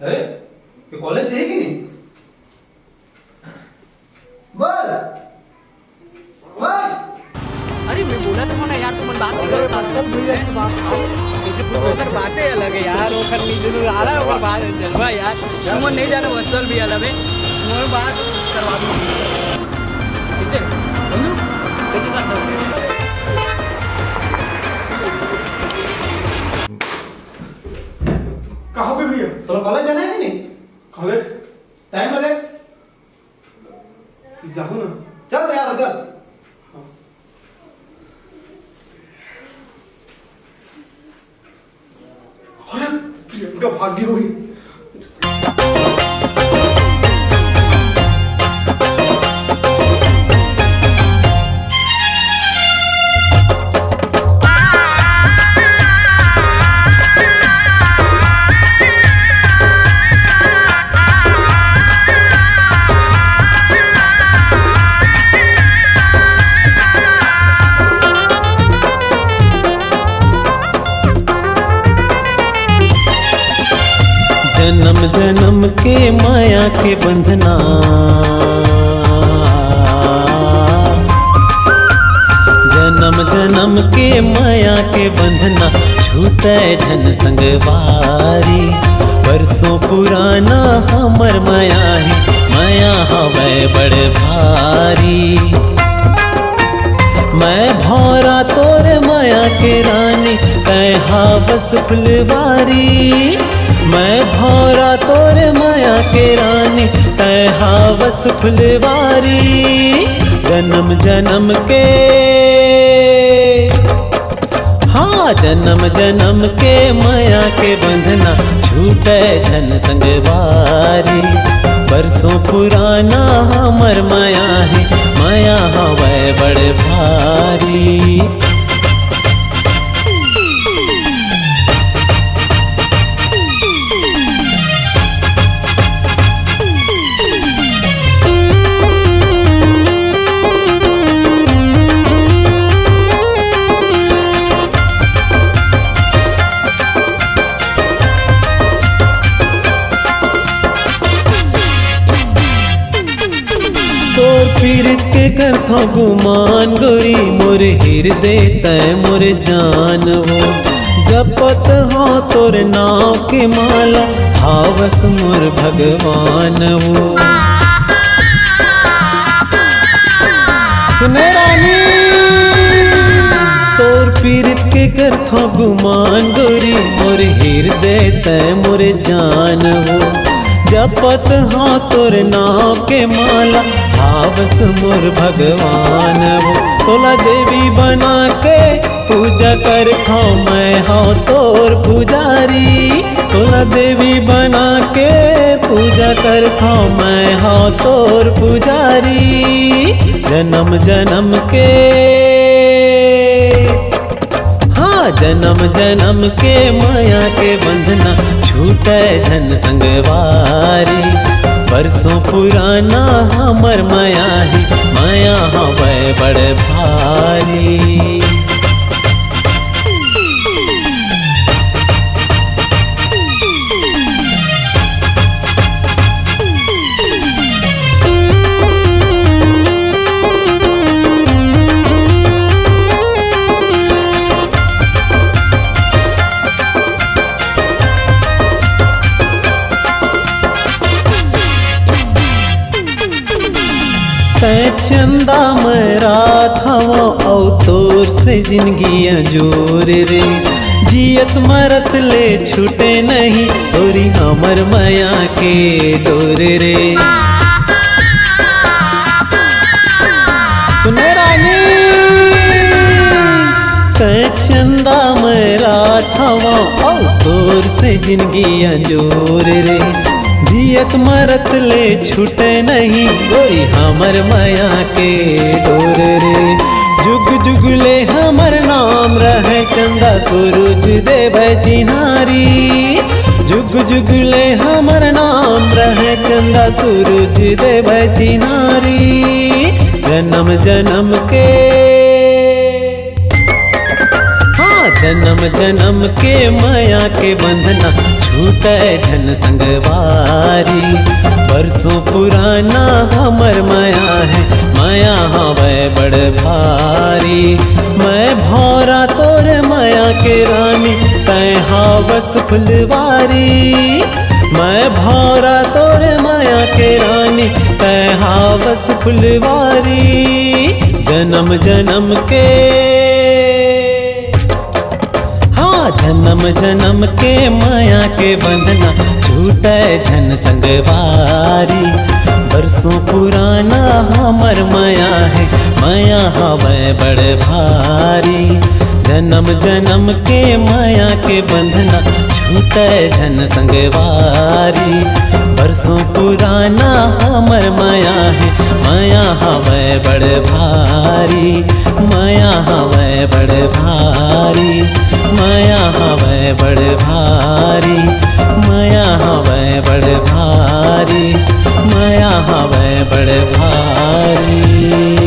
अरे ये कॉलेज जाएगी नहीं? बोल बोल। अरे मैं बोला तो ना यार, तुम बात नहीं करो, सब भूल जाए बात। ऐसे पूरी बातें अलग है यार, वो करनी जरूर आ रहा है, और बात जलवा यार, तुम नहीं जाना वत्सल भी अलग है, तुम्हारी बात करवा दूँ इसे बंधु कैसे करता हूँ। कहाँ पे भैया? तो कॉलेज जाना है कि नहीं? कॉलेज टाइम लगे जाओ ना। चल तैयार हो चल। अरे प्रियंका भागी हुई। जन्म जन्म के माया के बंधना, जन्म जन्म के माया के बंधना, छूटे जन संगवारी। बरसों पुराना हमर माया है, माया हवे बड़ भारी। मैं भौरा तोर माया के रानी, कहा बस फुलवारी। मैं भौरा तोर माया के रानी, कहा बस फुलवारी। जन्म जन्म के, हाँ जन्म जन्म के माया के बंधना, छूटे जन संगवारी। बरसों पुराना हमर माया है, माया हवे बड़ भारी। तोर पीरित के करथो गुमान गोरी, मोर हृदय तय मोर जान हो। जपत हो तोर नाव के माला, हावस मोर भगवान हो। सुने रानी तोर पीरित के करथो गुमान गोरी, मोर हृदय तय मोर जान हो। जपत हो तोर नाव के माला, हावस मोर भगवान हो। तोला देवी बना के पूजा कर खो, मैं हो तोर पुजारी। तोला देवी बना के पूजा कर खो, मैं हो तोर पुजारी। जन्म जन्म के, हाँ जन्म जन्म के माया के बंधना, छूटे जन संगवारी। बरसों पुराना हमर माया है, माया हवे बड़ भारी। तै चंदा मेरा था वो तोर से जिंदगियां जोर रे। जियत मरत ले छूटे नहीं, तोरी हमर माया के डोर रे। सुने रानी तै चंदा मेरा था वो तोर से जिंदगियां जोर रे। जियत मरत ले छूटे नहीं, गोरी हमर माया के डोर रे। जुग जुग ले हमर नाम रहे, चंदा सूरज देव चिन्हारी। जुग जुग ले हमर नाम रहे, चंदा सूरज देव चिन्हारी। जन्म जन्म के, हाँ जन्म जन्म के माया के बंधना, छूटे धन संगवारी। बरसों पुराना हमर माया है, माया हवे बड़ भारी। मैं भौरा तोर माया के रानी, तै हावस फुलवारी। मैं भौरा तोर माया के रानी, तै हावस फुलवारी। जन्म जन्म के, हाँ जन्म जन्म के माया के बंधना, छूटे धन संगवारी। बरसों पुराना हमर माया है, माया हवे बड़ भारी। जन्म जन्म के माया के बंधना, छूटे धन संगवारी। बरसों पुराना हमर माया है, माया हवे बड़ भारी। माया हवे बड़ भारी, माया हवे बड़ भारी। माया हवे बड़ भारी, माया हवे बड़ भारी।